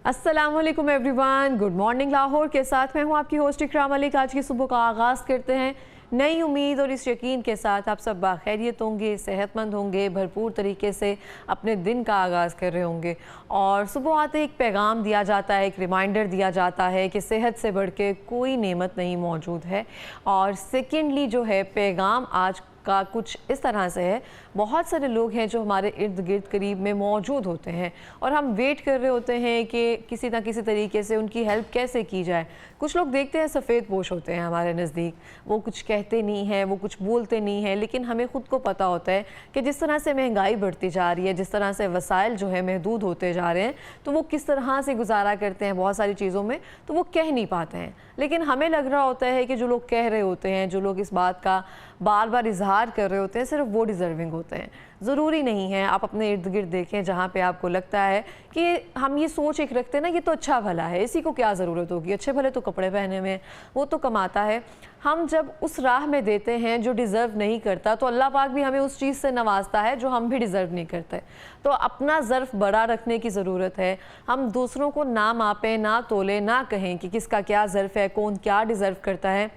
अस्सलाम वालेकुम everyone, good morning Lahore के साथ मैं हूँ आपकी होस्ट इकराम मलिक। आज की सुबह का आगाज़ करते हैं नई उम्मीद और इस यकीन के साथ आप सब बाखैरियत होंगे, सेहतमंद होंगे, भरपूर तरीके से अपने दिन का आगाज़ कर रहे होंगे। और सुबह आते एक पैगाम दिया जाता है, एक रिमाइंडर दिया जाता है कि सेहत से बढ़ के कोई नेमत नहीं मौजूद है। और सेकेंडली जो है पैगाम आज का कुछ इस तरह से है, बहुत सारे लोग हैं जो हमारे इर्द गिर्द करीब में मौजूद होते हैं और हम वेट कर रहे होते हैं कि किसी ना किसी तरीके से उनकी हेल्प कैसे की जाए। कुछ लोग देखते हैं सफ़ेद पोश होते हैं हमारे नज़दीक, वो कुछ कहते नहीं हैं, वो कुछ बोलते नहीं हैं, लेकिन हमें ख़ुद को पता होता है कि जिस तरह से महंगाई बढ़ती जा रही है, जिस तरह से वसाइल जो है महदूद होते जा रहे हैं, तो वो किस तरह से गुजारा करते हैं बहुत सारी चीज़ों में, तो वो कह नहीं पाते हैं। लेकिन हमें लग रहा होता है कि जो लोग कह रहे होते हैं, जो लोग इस बात का बार बार इजहार कर रहे होते हैं, सिर्फ वो डिज़र्विंग होते हैं। ज़रूरी नहीं है। आप अपने इर्द गिर्द देखें जहाँ पे आपको लगता है कि हम ये सोच एक रखते हैं ना, ये तो अच्छा भला है, इसी को क्या ज़रूरत होगी, अच्छे भले तो कपड़े पहने में, वो तो कमाता है। हम जब उस राह में देते हैं जो डिज़र्व नहीं करता, तो अल्लाह पाक भी हमें उस चीज़ से नवाजता है जो हम भी डिज़र्व नहीं करते। तो अपना ज़र्फ़ बड़ा रखने की ज़रूरत है। हम दूसरों को ना मापें, ना तोलें, ना कहें कि किसका क्या ज़र्फ़ है, कौन क्या डिज़र्व करता है,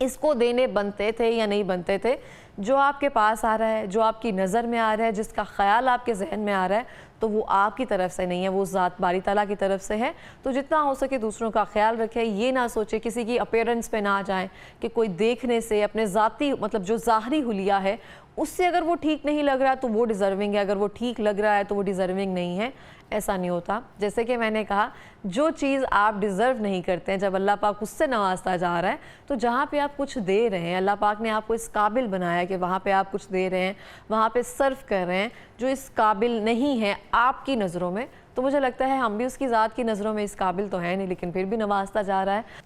इसको देने बनते थे या नहीं बनते थे। जो आपके पास आ रहा है, जो आपकी नज़र में आ रहा है, जिसका ख़याल आपके जहन में आ रहा है, तो वो आपकी तरफ से नहीं है, वो ज़ात बारी ताला की तरफ से है। तो जितना हो सके दूसरों का ख्याल रखें। ये ना सोचे, किसी की अपीयरेंस पे ना जाएं कि कोई देखने से अपने ज़ाती मतलब जो ज़ाहरी हुलिया है उससे अगर वो ठीक नहीं लग रहा है तो वो डिज़र्विंग है, अगर वो ठीक लग रहा है तो वो डिज़र्विंग नहीं है। ऐसा नहीं होता। जैसे कि मैंने कहा, जो चीज़ आप डिज़र्व नहीं करते हैं, जब अल्लाह पाक उससे नवाजता जा रहा है, तो जहाँ पे आप कुछ दे रहे हैं, अल्लाह पाक ने आपको इस काबिल बनाया कि वहाँ पे आप कुछ दे रहे हैं, वहाँ पे सर्व कर रहे हैं जो इस काबिल नहीं है आपकी नज़रों में, तो मुझे लगता है हम भी उसकी ज़ात की नज़रों में इस काबिल तो है नहीं, लेकिन फिर भी नवाजता जा रहा है।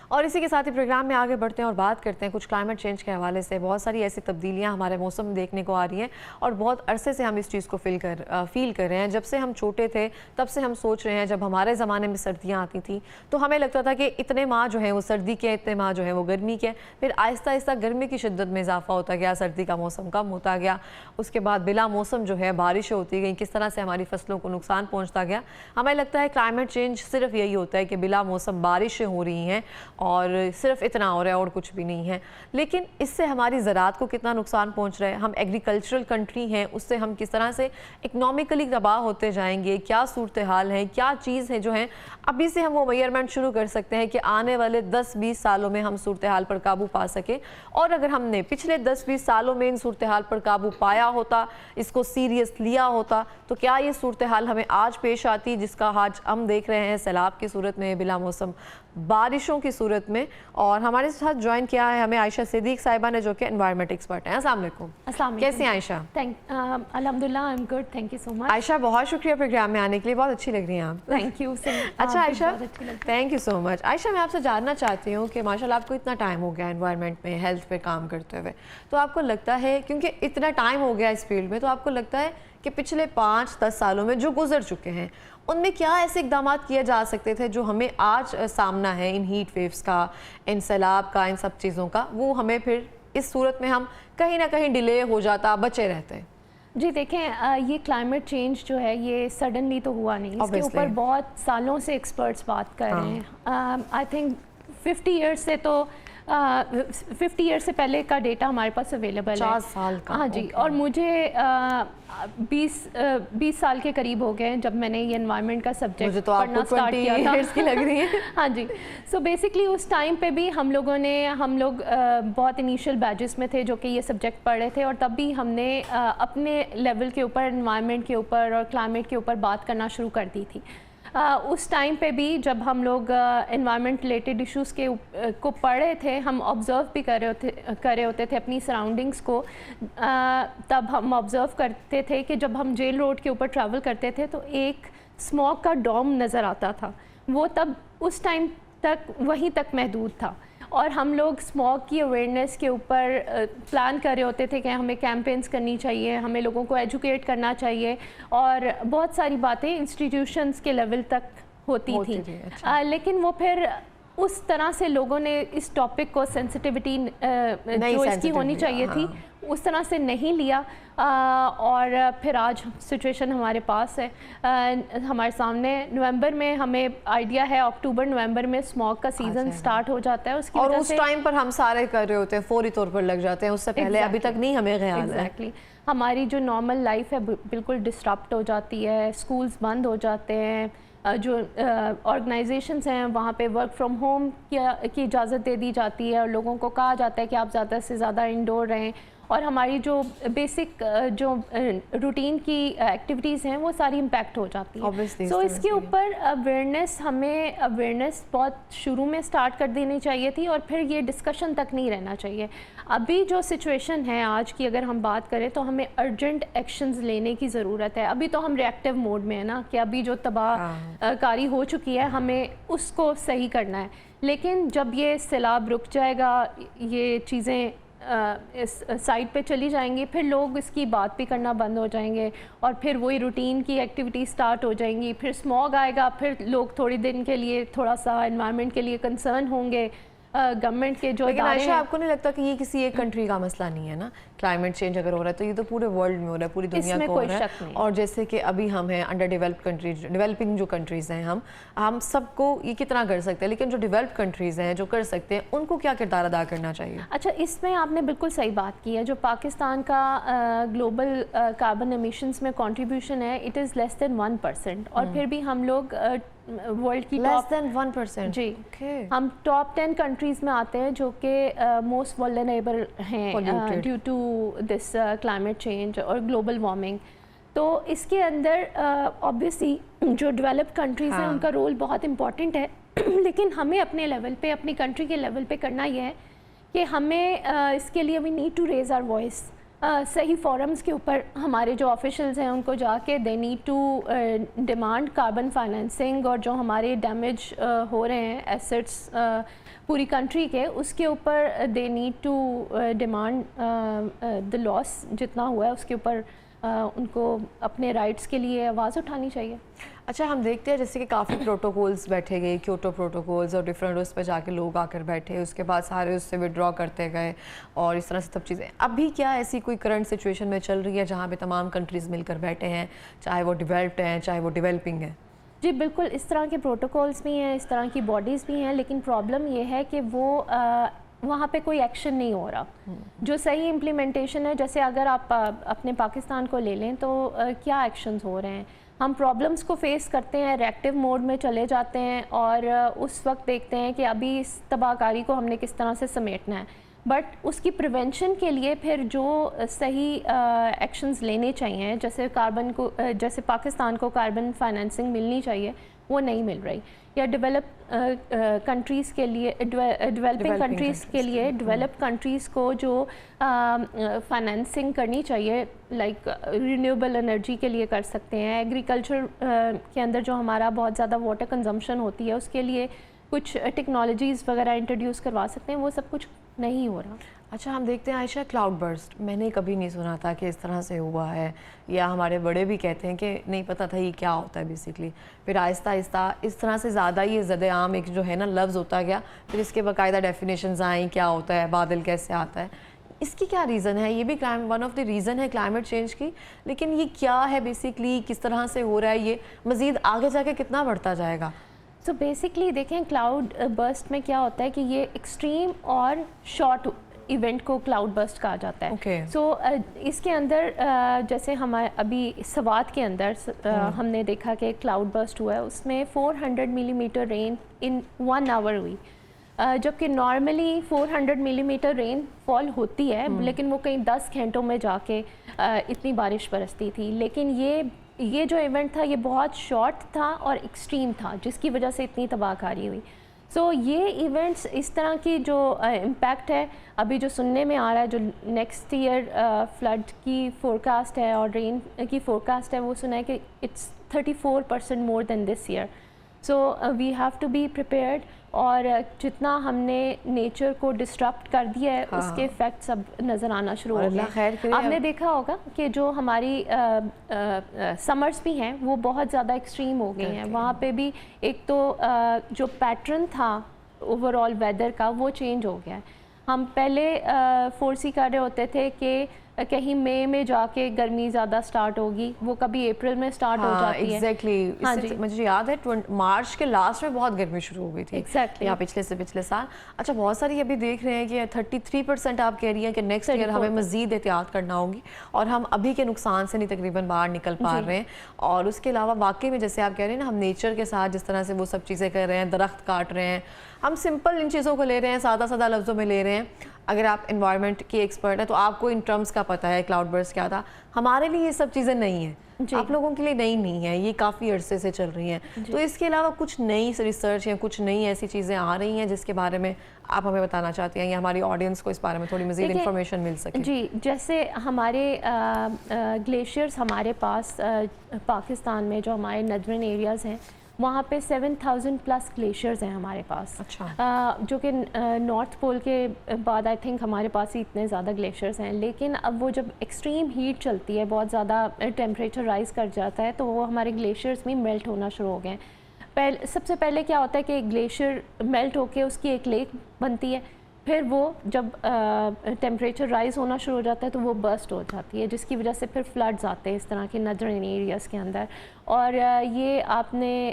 और इसी के साथ ही प्रोग्राम में आगे बढ़ते हैं और बात करते हैं कुछ क्लाइमेट चेंज के हवाले से। बहुत सारी ऐसी तब्दीलियां हमारे मौसम में देखने को आ रही हैं और बहुत अरसे से हम इस चीज़ को फील कर रहे हैं। जब से हम छोटे थे तब से हम सोच रहे हैं, जब हमारे ज़माने में सर्दियाँ आती थी तो हमें लगता था कि इतने माह जो हैं वो सर्दी के, इतने माह जो हैं वो गर्मी के। फिर आहिस्ता आहिस्ता गर्मी की शिद्दत में इजाफा होता गया, सर्दी का मौसम कम होता गया, उसके बाद बिला मौसम जो है बारिशें होती गई, किस तरह से हमारी फसलों को नुकसान पहुँचता गया। हमें लगता है क्लाइमेट चेंज सिर्फ यही होता है कि बिला मौसम बारिशें हो रही हैं और सिर्फ इतना हो रहा है और कुछ भी नहीं है। लेकिन इससे हमारी ज़राअत को कितना नुकसान पहुंच रहा है, हम एग्रीकल्चरल कंट्री हैं, उससे हम किस तरह से इकनॉमिकली तबाह होते जाएंगे, क्या सूरत हाल है, क्या चीज़ है जो है अभी से हम वो मेजरमेंट शुरू कर सकते हैं कि आने वाले 10-20 सालों में हम सूरत हाल पर काबू पा सके। और अगर हमने पिछले 10-20 सालों में इन सूरत हाल पर काबू पाया होता, इसको सीरियस लिया होता, तो क्या ये सूरत हाल हमें आज पेश आती जिसका आज हम देख रहे हैं, सैलाब की सूरत में, बिला मौसम बारिशों की सूरत में। और हमारे साथ ज्वाइन किया है हमें आयशा सिद्दीक साहिबा ने, जो कि एनवायरनमेंट एक्सपर्ट हैं। अस्सलाम वालेकुम। कैसी हैं आयशा? अल्हम्दुलिल्लाह, I am good, thank you so much. Ayesha, बहुत शुक्रिया प्रोग्राम में आने के लिए, बहुत अच्छी लग रही हैं आप। Thank you. अच्छा Ayesha, thank you so much. Ayesha, मैं आपसे जानना चाहती हूँ कि माशाल्लाह आपको इतना टाइम हो गया एनवायरनमेंट में, हेल्थ पे काम करते हुए, तो आपको लगता है, क्योंकि इतना टाइम हो गया इस फील्ड में, तो आपको लगता है कि पिछले 5-10 सालों में जो गुजर चुके हैं उनमें क्या ऐसे इकदाम किए जा सकते थे जो हमें आज सामना है इन हीट वेव्स का, इन सैलाब का, इन सब चीज़ों का, वो हमें फिर इस सूरत में हम कहीं ना कहीं डिले हो जाता, बचे रहते? जी देखें, ये क्लाइमेट चेंज जो है ये सडनली तो हुआ नहीं, इसके ऊपर बहुत सालों से एक्सपर्ट्स बात कर रहे हैं। आई थिंक 50 ईयर्स से तो 50 ईयर से पहले का डेटा हमारे पास अवेलेबल है, 50 साल का। हाँ जी। और मुझे 20 साल के करीब हो गए जब मैंने ये एनवायरनमेंट का सब्जेक्ट तो पढ़ना स्टार्ट किया था। की लग रही है। हाँ जी। सो बेसिकली उस टाइम पे भी हम लोग बहुत इनिशियल बैचेस में थे जो कि ये सब्जेक्ट पढ़ रहे थे, और तब भी हमने अपने लेवल के ऊपर एनवायरनमेंट के ऊपर और क्लाइमेट के ऊपर बात करना शुरू कर दी थी। उस टाइम पे भी जब हम लोग एनवायरनमेंट रिलेटेड इश्यूज़ को पढ़ रहे थे, हम ऑब्ज़र्व भी कर रहे होते थे अपनी सराउंडिंग्स को। तब हम ऑब्ज़र्व करते थे कि जब हम जेल रोड के ऊपर ट्रैवल करते थे तो एक स्मॉग का डॉम नज़र आता था, वो तब उस टाइम तक वहीं तक महदूद था। और हम लोग स्मॉग की अवेयरनेस के ऊपर प्लान कर रहे होते थे कि हमें कैंपेन्स करनी चाहिए, हमें लोगों को एजुकेट करना चाहिए, और बहुत सारी बातें इंस्टीट्यूशंस के लेवल तक होती थी। अच्छा। लेकिन वो फिर उस तरह से लोगों ने इस टॉपिक को सेंसिटिविटी जो इसकी होनी चाहिए थी उस तरह से नहीं लिया, और फिर आज सिचुएशन हमारे पास है। हमारे सामने नवंबर में हमें आइडिया है अक्टूबर नवंबर में स्मॉग का सीज़न स्टार्ट हो जाता है, उसकी और वजह उस से टाइम पर हम सारे कर रहे होते हैं, फौरी तौर पर लग जाते हैं, उससे पहले अभी तक नहीं हमें ख्याल है। एग्जैक्टली हमारी जो नॉर्मल लाइफ है बिल्कुल डिस्टर्प्ट हो जाती है, स्कूल्स बंद हो जाते हैं, जो ऑर्गेनाइजेशंस हैं वहाँ पे वर्क फ्रॉम होम की इजाज़त दे दी जाती है और लोगों को कहा जाता है कि आप ज़्यादा से ज़्यादा इंडोर रहें, और हमारी जो बेसिक जो रूटीन की एक्टिविटीज़ हैं वो सारी इम्पैक्ट हो जाती है। सो इसके ऊपर हमें अवेयरनेस बहुत शुरू में स्टार्ट कर देनी चाहिए थी और फिर ये डिस्कशन तक नहीं रहना चाहिए। अभी जो सिचुएशन है आज की अगर हम बात करें तो हमें अर्जेंट एक्शंस लेने की ज़रूरत है। अभी तो हम रिएक्टिव मोड में है ना, कि अभी जो तबाहकारी हो चुकी है हमें उसको सही करना है, लेकिन जब ये सैलाब रुक जाएगा, ये चीज़ें इस साइड पे चली जाएंगी, फिर लोग इसकी बात भी करना बंद हो जाएंगे और फिर वही रूटीन की एक्टिविटी स्टार्ट हो जाएंगी, फिर स्मॉग आएगा, फिर लोग थोड़ी दिन के लिए थोड़ा सा एनवायरनमेंट के लिए कंसर्न होंगे। गवर्नमेंट के जो लेकिन आयशा आपको नहीं लगता कि ये किसी एक कंट्री का मसला नहीं है ना? क्लाइमेट चेंज अगर हो रहा है तो ये तो पूरे वर्ल्ड में हो रहा है, पूरी दुनिया को हो रहा है। और जैसे कि अभी हम हैं अंडर डेवलप्ड कंट्रीज, डेवलपिंग जो कंट्रीज़ हैं, हम सबको ये कितना कर सकते हैं, लेकिन जो डेवलप्ड कंट्रीज़ हैं जो कर सकते हैं उनको क्या किरदार अदा करना चाहिए? अच्छा, इसमें आपने बिल्कुल सही बात की है। जो पाकिस्तान का ग्लोबल कार्बन एमिशंस में कंट्रीब्यूशन है इट इज़ लेस देन 1%, और फिर भी हम लोग वर्ल्ड की लेस देन 1%? जी, हम टॉप 10 कंट्रीज़ में आते हैं जो कि मोस्ट वल्नरेबल हैं due to this climate change और ग्लोबल वार्मिंग। तो इसके अंदर ऑब्वियसली जो डेवलप्ड कंट्रीज़ हैं उनका रोल बहुत इम्पॉर्टेंट है लेकिन हमें अपने लेवल पे, अपनी कंट्री के लेवल पे करना यह है कि हमें इसके लिए we need to raise our voice. सही फोरम्स के ऊपर हमारे जो ऑफिशियल्स हैं उनको जाके they need to demand carbon financing, और जो हमारे डैमेज हो रहे हैं एसेट्स पूरी कंट्री के, उसके ऊपर they need to demand the loss जितना हुआ है उसके ऊपर उनको अपने राइट्स के लिए आवाज़ उठानी चाहिए। अच्छा, हम देखते हैं जैसे कि काफ़ी प्रोटोकॉल्स बैठे गए, क्योटो प्रोटोकॉल्स और डिफरेंट उस पर जाके लोग आकर बैठे, उसके बाद सारे उससे विड्रॉ करते गए और इस तरह से सब चीज़ें। अभी क्या ऐसी कोई करंट सिचुएशन में चल रही है जहाँ पे तमाम कंट्रीज़ मिलकर बैठे हैं, चाहे वो डेवलप्ड हैं चाहे वो डेवलपिंग है? जी बिल्कुल, इस तरह के प्रोटोकॉल्स भी हैं, इस तरह की बॉडीज़ भी हैं, लेकिन प्रॉब्लम ये है कि वो वहाँ पे कोई एक्शन नहीं हो रहा जो सही इम्प्लीमेंटेशन है। जैसे अगर आप अपने पाकिस्तान को ले लें तो क्या एक्शंस हो रहे हैं, हम प्रॉब्लम्स को फेस करते हैं, रिएक्टिव मोड में चले जाते हैं और उस वक्त देखते हैं कि अभी इस तबाहकारी को हमने किस तरह से समेटना है, बट उसकी प्रिवेंशन के लिए फिर जो सही एक्शंस लेने चाहिए, जैसे जैसे पाकिस्तान को कार्बन फाइनेंसिंग मिलनी चाहिए वो नहीं मिल रही, या डेवलप कंट्रीज़ के लिए, डेवलपिंग कंट्रीज़ के लिए डेवलप्ड कंट्रीज़ को जो फाइनेंसिंग करनी चाहिए, लाइक रिन्यूएबल एनर्जी के लिए कर सकते हैं, एग्रीकल्चर के अंदर जो हमारा बहुत ज़्यादा वाटर कंजम्पशन होती है उसके लिए कुछ टेक्नोलॉजीज़ वगैरह इंट्रोड्यूस करवा सकते हैं, वो सब कुछ नहीं हो रहा। अच्छा, हम देखते हैं आयशा क्लाउड बर्स्ट, मैंने कभी नहीं सुना था कि इस तरह से हुआ है, या हमारे बड़े भी कहते हैं कि नहीं पता था ये क्या होता है बेसिकली। फिर आहिस्ता आहिस्ता इस तरह से ज़्यादा ये ज़द-ए-आम एक जो है ना लफ्ज़ होता गया, फिर इसके बाकायदा डेफिनेशंस आई, क्या होता है, बादल कैसे आता है, इसकी क्या रीज़न है? ये भी वन ऑफ द रीज़न है क्लाइमेट चेंज की, लेकिन ये क्या है बेसिकली, किस तरह से हो रहा है, ये मज़ीद आगे जाके कितना बढ़ता जाएगा? तो बेसिकली देखें क्लाउड बर्स्ट में क्या होता है कि ये एक्सट्रीम और शॉर्ट इवेंट को क्लाउड बर्स्ट कहा जाता है। सो इसके अंदर जैसे हमारे अभी सवात के अंदर हमने देखा कि क्लाउड बर्स्ट हुआ है, उसमें 400 मिलीमीटर रेन इन 1 आवर हुई, जबकि नॉर्मली 400 मिलीमीटर रेन फॉल होती है लेकिन वो कहीं 10 घंटों में जाके इतनी बारिश बरसती थी। लेकिन ये जो इवेंट था ये बहुत शॉर्ट था और एक्सट्रीम था, जिसकी वजह से इतनी तबाहकारी हुई। सो ये इवेंट्स इस तरह की जो इम्पैक्ट है अभी जो सुनने में आ रहा है, जो नेक्स्ट ईयर फ्लड की फोरकास्ट है और रेन की फोरकास्ट है, वो सुना है कि it's 34% more than this year. So we have to be prepared, और जितना हमने नेचर को डिस्टर्ब कर दिया है उसके इफेक्ट्स अब नज़र आना शुरू हो गए। आपने देखा होगा कि जो हमारी समर्स भी हैं वो बहुत ज़्यादा एक्सट्रीम हो गई हैं। वहाँ पे भी एक तो जो पैटर्न था اوور آل ویدر کا وہ چینج ہو گیا ہے. ہم پہلے فورسی کر رہے ہوتے تھے کہ کہیں مئی میں جا کے گرمی زیادہ سٹارٹ ہوگی, وہ کبھی اپریل میں سٹارٹ ہو جاتی ہے. ایگزیکٹلی, مجھے یاد ہے مارچ کے لاسٹ میں بہت گرمی شروع ہو گئی تھی یا پچھلے سے پچھلے سال. اچھا, بہت ساری ابھی دیکھ رہے ہیں کہ 33% آپ کہہ رہی ہیں کہ نیکسٹ ایئر ہمیں مزید احتیاط کرنا ہوگی, اور ہم ابھی کے نقصان سے نہیں تقریباً باہر نکل پا رہے ہیں. اور اس کے علاوہ واقعی میں جیسے آپ کہہ رہے ہیں نا, ہم نیچر کے ساتھ جس طرح سے وہ سب چیزیں کر رہے ہیں, درخت کاٹ رہے ہیں, ہم سمپل ان چیزوں کو لے رہے ہیں, سادہ سادہ لفظوں میں لے رہے ہیں. اگر آپ انوائرمنٹ کی ایکسپرٹ ہیں تو آپ کو ان ٹرمز کا پتہ ہے کلاؤڈ برسٹ کیا تھا. ہمارے لیے یہ سب چیزیں نہیں ہیں, آپ لوگوں کے لیے نئی نہیں ہیں, یہ کافی عرصے سے چل رہی ہیں. تو اس کے علاوہ کچھ نئی ریسرچ یا کچھ نئی ایسی چیزیں آ رہی ہیں جس کے بارے میں آپ ہمیں بتانا چاہتے ہیں, یا ہماری آڈینس کو اس بارے میں تھوڑی مزید انفارمیشن مل سکے؟ جی, جیسے ہمارے گلیشیئرز ہمارے پاس پاکستان میں جو ہمارے ندرن ایریاز ہیں وہاں پہ 7000 پلس گلیشیئرز ہیں ہمارے پاس. جو کہ نارتھ پول کے بعد آئی تھنک ہمارے پاس ہی اتنے زیادہ گلیشیئرز ہیں. لیکن اب وہ جب ایکسٹریم ہیٹ چلتی ہے, بہت زیادہ ٹیمپریچر رائز کر جاتا ہے, تو وہ ہمارے گلیشیئرز میں میلٹ ہونا شروع ہو گئے ہیں. سب سے پہلے کیا ہوتا ہے کہ گلیشیئر میلٹ ہو کے اس کی ایک لیک بنتی ہے, پھر وہ جب ٹیمپریچر رائز ہونا شروع ہو جاتا ہے تو وہ برسٹ ہو جاتی ہے, جس کی وجہ سے پھر فلڈز آتے ہیں اس طرح کے ندرن ایریاز کے اندر. اور یہ آپ نے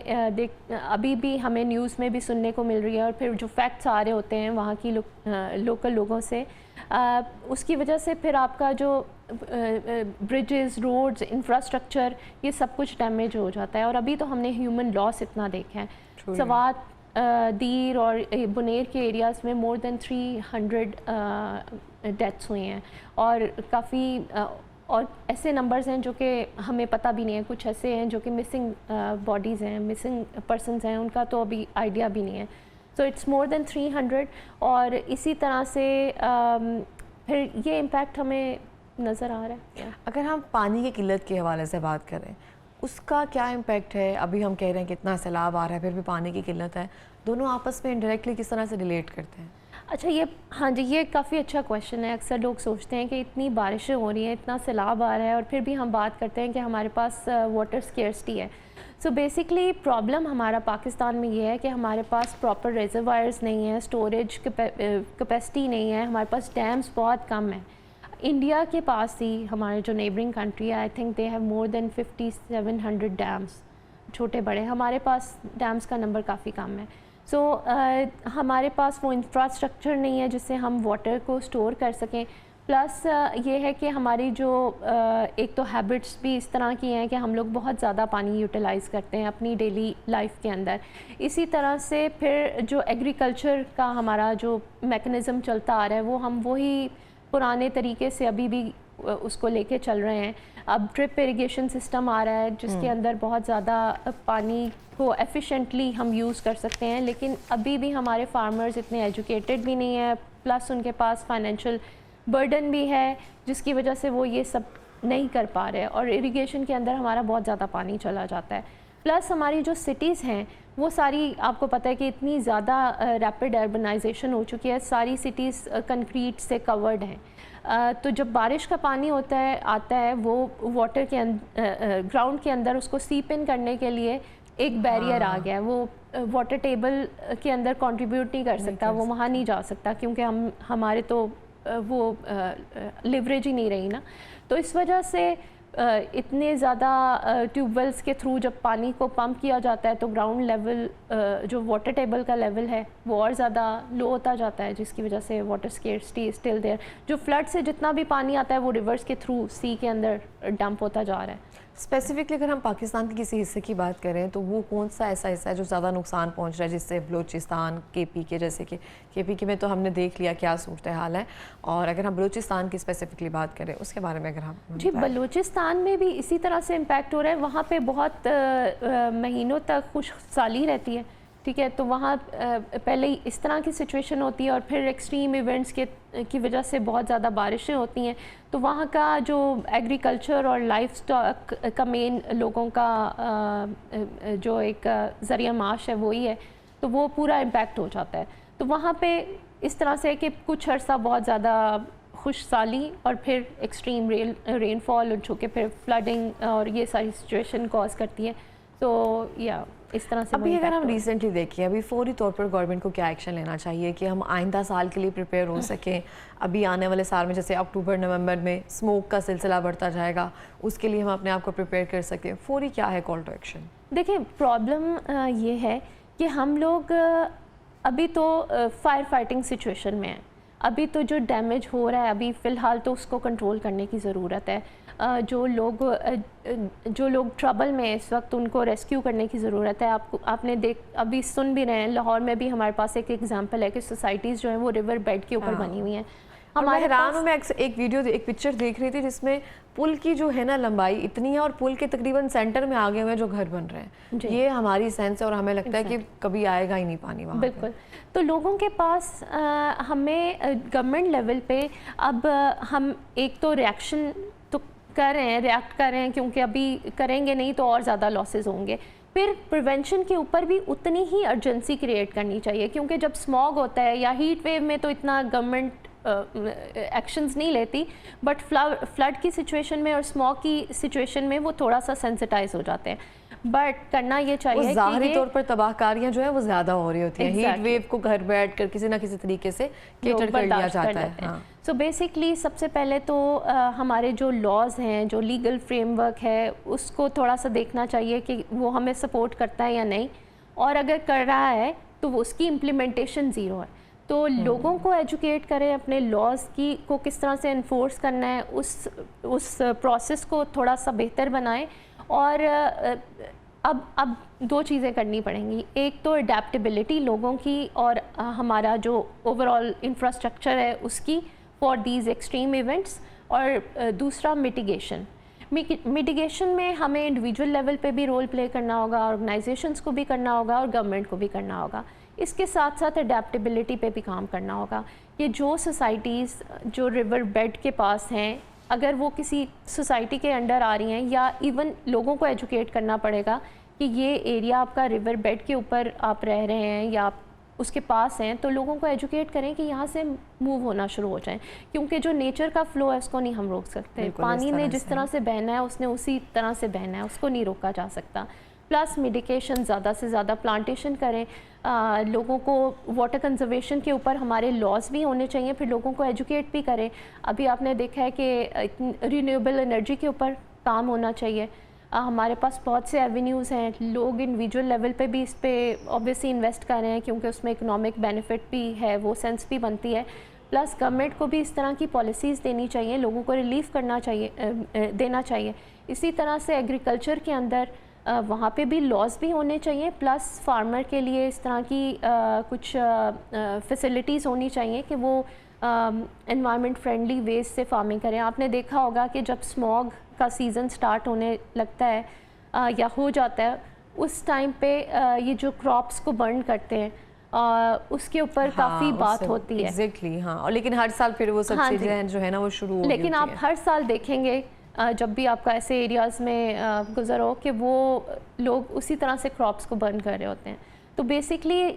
ابھی بھی ہمیں نیوز میں بھی سننے کو مل رہی ہے, اور پھر جو فیکٹس آ رہے ہوتے ہیں وہاں کی لوکل لوگوں سے, اس کی وجہ سے پھر آپ کا جو بریجز, روڈز, انفراسٹرکچر, یہ سب کچھ ڈیمیج ہو جاتا ہے. اور ابھی تو ہم نے ہیومن لاس اتنا دیکھا ہے. سوات, دیر اور بنیر کے ایریاز میں مور دین 300 ڈیتھس ہوئی ہیں, اور کافی اور ایسے نمبرز ہیں جو کہ ہمیں پتہ بھی نہیں ہے. کچھ ایسے ہیں جو کہ مسنگ باڈیز ہیں, مسنگ پرسنز ہیں, ان کا تو ابھی آئیڈیا بھی نہیں ہے. سو اٹس مور دین 300. اور اسی طرح سے پھر یہ امپیکٹ ہمیں نظر آ رہا ہے. اگر ہم پانی کی قلت کے حوالے سے بات کریں, اس کا کیا امپیکٹ ہے؟ ابھی ہم کہہ رہے ہیں کہ اتنا سیلاب آ رہا ہے, پھر بھی پانی کی قلت ہے, دونوں آپس میں انڈائریکٹلی کس طرح سے ریلیٹ کرتے ہیں؟ اچھا, ہاں جی, یہ کافی اچھا کویشچن ہے. اکثر لوگ سوچتے ہیں کہ اتنی بارشیں ہو رہی ہیں, اتنا سیلاب آ رہا ہے, اور پھر بھی ہم بات کرتے ہیں کہ ہمارے پاس واٹر اسکیئرسٹی ہے. سو بیسکلی پرابلم ہمارا پاکستان میں یہ ہے کہ ہمارے پاس پراپر ریزروائرز نہیں ہیں, اسٹوریج کیپیسٹی نہیں ہے, ہمارے پاس ڈیمز بہت کم ہیں. انڈیا کے پاس ہی ہمارے جو نیبرنگ کنٹری ہے, I think they have more than 5700 dams, چھوٹے بڑے. ہمارے پاس ڈیمز کا نمبر کافی کم ہے. سو ہمارے پاس وہ انفراسٹرکچر نہیں ہے جس سے ہم واٹر کو اسٹور کر سکیں. پلس یہ ہے کہ ہماری جو ایک تو ہیبٹس بھی اس طرح کی ہیں کہ ہم لوگ بہت زیادہ پانی یوٹیلائز کرتے ہیں اپنی ڈیلی لائف کے اندر. اسی طرح سے پھر جو ایگریکلچر کا ہمارا جو میکنزم چلتا آ رہا ہے, وہ ہم وہی پرانے طریقے سے ابھی بھی اس کو لے کے چل رہے ہیں. اب ڈرپ اریگیشن سسٹم آ رہا ہے جس کے اندر بہت زیادہ پانی کو ایفیشینٹلی ہم یوز کر سکتے ہیں, لیکن ابھی بھی ہمارے فارمرز اتنے ایجوکیٹڈ بھی نہیں ہیں, پلس ان کے پاس فائنینشیل برڈن بھی ہے جس کی وجہ سے وہ یہ سب نہیں کر پا رہے. اور اریگیشن کے اندر ہمارا بہت زیادہ پانی چلا جاتا ہے. پلس ہماری جو سٹیز ہیں وہ ساری, آپ کو پتہ ہے کہ اتنی زیادہ ریپڈ اربنائزیشن ہو چکی ہے, ساری سٹیز کنکریٹ سے کورڈ ہیں. تو جب بارش کا پانی آتا ہے وہ واٹر کے گراؤنڈ کے اندر اس کو سیپ ان کرنے کے لیے ایک بیریئر آ گیا ہے. وہ واٹر ٹیبل کے اندر کنٹریبیوٹ نہیں کر سکتا, وہ وہاں نہیں جا سکتا کیونکہ ہمارے تو وہ لیوریج ہی نہیں رہی نا. تو اس وجہ سے اتنے زیادہ ٹیوب ویلز کے تھرو جب پانی کو پمپ کیا جاتا ہے تو گراؤنڈ لیول جو واٹر ٹیبل کا لیول ہے وہ اور زیادہ لو ہوتا جاتا ہے, جس کی وجہ سے واٹر اسکیئرسٹی اسٹل دیئر. جو فلڈ سے جتنا بھی پانی آتا ہے وہ ریورس کے تھرو سی کے اندر ڈمپ ہوتا جا رہا ہے. اسپیسیفکلی اگر ہم پاکستان کے کسی حصے کی بات کریں تو وہ کون سا ایسا حصہ ہے جو زیادہ نقصان پہنچ رہا ہے, جس سے بلوچستان, کے پی کے, جیسے کہ کے پی کے میں تو ہم نے دیکھ لیا کیا صورتحال ہے, اور اگر ہم بلوچستان کی اسپیسیفکلی بات کریں اس کے بارے میں اگر ہم جی, بلوچستان میں بھی اسی طرح سے امپیکٹ ہو رہا ہے. وہاں پہ بہت مہینوں تک خشک سالی رہتی ہے, ٹھیک ہے, تو وہاں پہلے اس طرح کی سچویشن ہوتی ہے اور پھر ایکسٹریم ایونٹس کی وجہ سے بہت زیادہ بارشیں ہوتی ہیں. تو وہاں کا جو ایگریکلچر اور لائف سٹاک کا مین لوگوں کا جو ایک ذریعہ معاش ہے وہی ہے, تو وہ پورا امپیکٹ ہو جاتا ہے. تو وہاں پہ اس طرح سے کہ کچھ عرصہ بہت زیادہ خشک سالی اور پھر ایکسٹریم رین فال جو کہ پھر فلڈنگ اور یہ ساری سچویشن کاز کرتی ہے. تو یا इस तरह से अभी अगर हम रिसेंटली देखिए, अभी फौरी तौर पर गवर्नमेंट को क्या एक्शन लेना चाहिए कि हम आइंदा साल के लिए प्रिपेयर हो सकें? अभी आने वाले साल में जैसे अक्टूबर नवंबर में स्मोक का सिलसिला बढ़ता जाएगा, उसके लिए हम अपने आप को प्रिपेयर कर सकें, फौरी क्या है कॉल टू एक्शन? देखिए प्रॉब्लम ये है कि हम लोग अभी तो फायर फाइटिंग सिचुएशन में हैं। अभी तो जो डैमेज हो रहा है अभी फ़िलहाल तो उसको कंट्रोल करने की ज़रूरत है। जो लोग ट्रबल में इस वक्त उनको रेस्क्यू करने की ज़रूरत है। आपने अभी सुन भी रहे हैं, लाहौर में भी हमारे पास एक एग्जांपल है कि सोसाइटीज़ जो हैं वो रिवर बेड के ऊपर बनी हुई हैं। हमारे हैरान में एक पिक्चर देख रही थी जिसमें पुल की जो है ना लंबाई इतनी है और पुल के तकरीबन सेंटर में आगे हुए जो घर बन रहे हैं, ये हमारी सेंस है और हमें लगता है कि कभी आएगा ही नहीं पानी वहाँ। बिल्कुल। तो लोगों के पास हमें गवर्नमेंट लेवल पे अब हम एक तो रिएक्शन तो रिएक्ट कर रहे हैं क्योंकि अभी करेंगे नहीं तो और ज़्यादा लॉसेस होंगे। फिर प्रिवेंशन के ऊपर भी उतनी ही अर्जेंसी क्रिएट करनी चाहिए क्योंकि जब स्मॉग होता है या हीट वेव में तो इतना गवर्नमेंट एक्शंस नहीं लेती, बट फ्लड की सिचुएशन में और स्मॉग की सिचुएशन में वो थोड़ा सा सेंसिटाइज हो जाते हैं। बट करना ये चाहिए ज़ाहिरी तौर पर तबाहकारियाँ जो है वो ज़्यादा हो रही होती हैं। हीट वेव को घर बैठ कर किसी ना किसी तरीके से कैटर कर लिया जाता है। सो बेसिकली सबसे पहले तो हमारे जो लॉज हैं, जो लीगल फ्रेमवर्क है, उसको थोड़ा सा देखना चाहिए कि वो हमें सपोर्ट करता है या नहीं, और अगर कर रहा है तो वो उसकी इम्प्लीमेंटेशन ज़ीरो है। तो लोगों को एजुकेट करें अपने लॉज की को किस तरह से इन्फोर्स करना है, उस प्रोसेस को थोड़ा सा बेहतर बनाएं। और अब दो चीज़ें करनी पड़ेंगी, एक तो अडेप्टेबिलिटी लोगों की और हमारा जो ओवरऑल इंफ्रास्ट्रक्चर है उसकी फॉर दीज एक्सट्रीम इवेंट्स, और दूसरा मिटिगेशन में हमें इंडिविजुअल लेवल पे भी रोल प्ले करना होगा, ऑर्गेनाइजेशंस को भी करना होगा और गवर्नमेंट को भी करना होगा। इसके साथ साथ अडेप्टेबिलिटी पे भी काम करना होगा कि जो सोसाइटीज़ जो रिवर बेड के पास हैं, अगर वो किसी सोसाइटी के अंडर आ रही हैं, या इवन लोगों को एजुकेट करना पड़ेगा कि ये एरिया आपका रिवर बेड के ऊपर आप रह रहे हैं या आप उसके पास हैं, तो लोगों को एजुकेट करें कि यहाँ से मूव होना शुरू हो जाएं, क्योंकि जो नेचर का फ्लो है उसको नहीं हम रोक सकते। पानी ने जिस तरह से बहना है उसने उसी तरह से बहना है, उसको नहीं रोका जा सकता। प्लस मेडिकेशन, ज़्यादा से ज़्यादा प्लांटेशन करें। लोगों को वाटर कंजर्वेशन के ऊपर हमारे लॉज भी होने चाहिए, फिर लोगों को एजुकेट भी करें। अभी आपने देखा है कि रिन्यूएबल एनर्जी के ऊपर काम होना चाहिए। हमारे पास बहुत से एवेन्यूज़ हैं, लोग इंडिविजुअल लेवल पे भी इस पे ऑब्वियसली इन्वेस्ट कर रहे हैं क्योंकि उसमें इकोनॉमिक बेनिफिट भी है, वो सेंस भी बनती है। प्लस गवर्नमेंट को भी इस तरह की पॉलिसीज़ देनी चाहिए, लोगों को रिलीफ करना चाहिए, देना चाहिए। इसी तरह से एग्रीकल्चर के अंदर वहाँ पे भी लॉज भी होने चाहिए, प्लस फार्मर के लिए इस तरह की कुछ फैसिलिटीज़ होनी चाहिए कि वो एनवायरनमेंट फ्रेंडली वेज से फार्मिंग करें। आपने देखा होगा कि जब स्मॉग का सीज़न स्टार्ट होने लगता है या हो जाता है, उस टाइम पे ये जो क्रॉप्स को बर्न करते हैं उसके ऊपर काफ़ी बात होती है। एग्जैक्टली, हाँ। और लेकिन हर साल फिर वो सब चीज़ें जो है ना वो शुरू हो, लेकिन आप हर साल देखेंगे जब भी आपका ऐसे एरियाज़ में गुजरो कि वो लोग उसी तरह से क्रॉप्स को बर्न कर रहे होते हैं। तो बेसिकली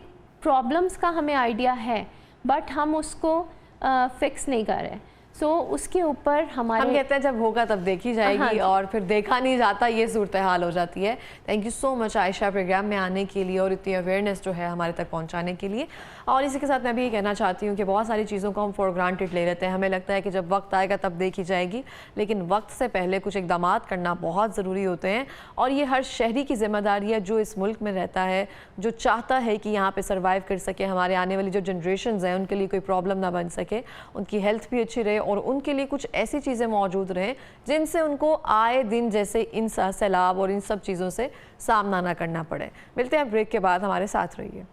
प्रॉब्लम्स का हमें आइडिया है, बट हम उसको फिक्स नहीं कर रहे। सो उसके ऊपर हम कहते हैं जब होगा तब देखी जाएगी, और फिर देखा नहीं जाता, ये सूरत हाल हो जाती है। Thank you so much Ayesha programme में आने के लिए और इतनी अवेयरनेस जो है हमारे तक पहुंचाने के लिए। और इसी के साथ मैं भी ये कहना चाहती हूँ कि बहुत सारी चीज़ों को हम फॉर ग्रांटेड ले लेते हैं, हमें लगता है कि जब वक्त आएगा तब देखी जाएगी, लेकिन वक्त से पहले कुछ इकदाम करना बहुत ज़रूरी होते हैं। और ये हर शहरी की जिम्मेदारी है जो इस मुल्क में रहता है, जो चाहता है कि यहाँ पर सर्वाइव कर सके, हमारे आने वाली जो जनरेशन हैं उनके लिए कोई प्रॉब्लम ना बन सके, उनकी हेल्थ भी अच्छी रहे और उनके लिए कुछ ऐसी चीज़ें मौजूद रहें जिनसे उनको आए दिन जैसे इन सैलाब और इन सब चीज़ों से सामना ना करना पड़े। मिलते हैं ब्रेक के बाद, हमारे साथ रहिए।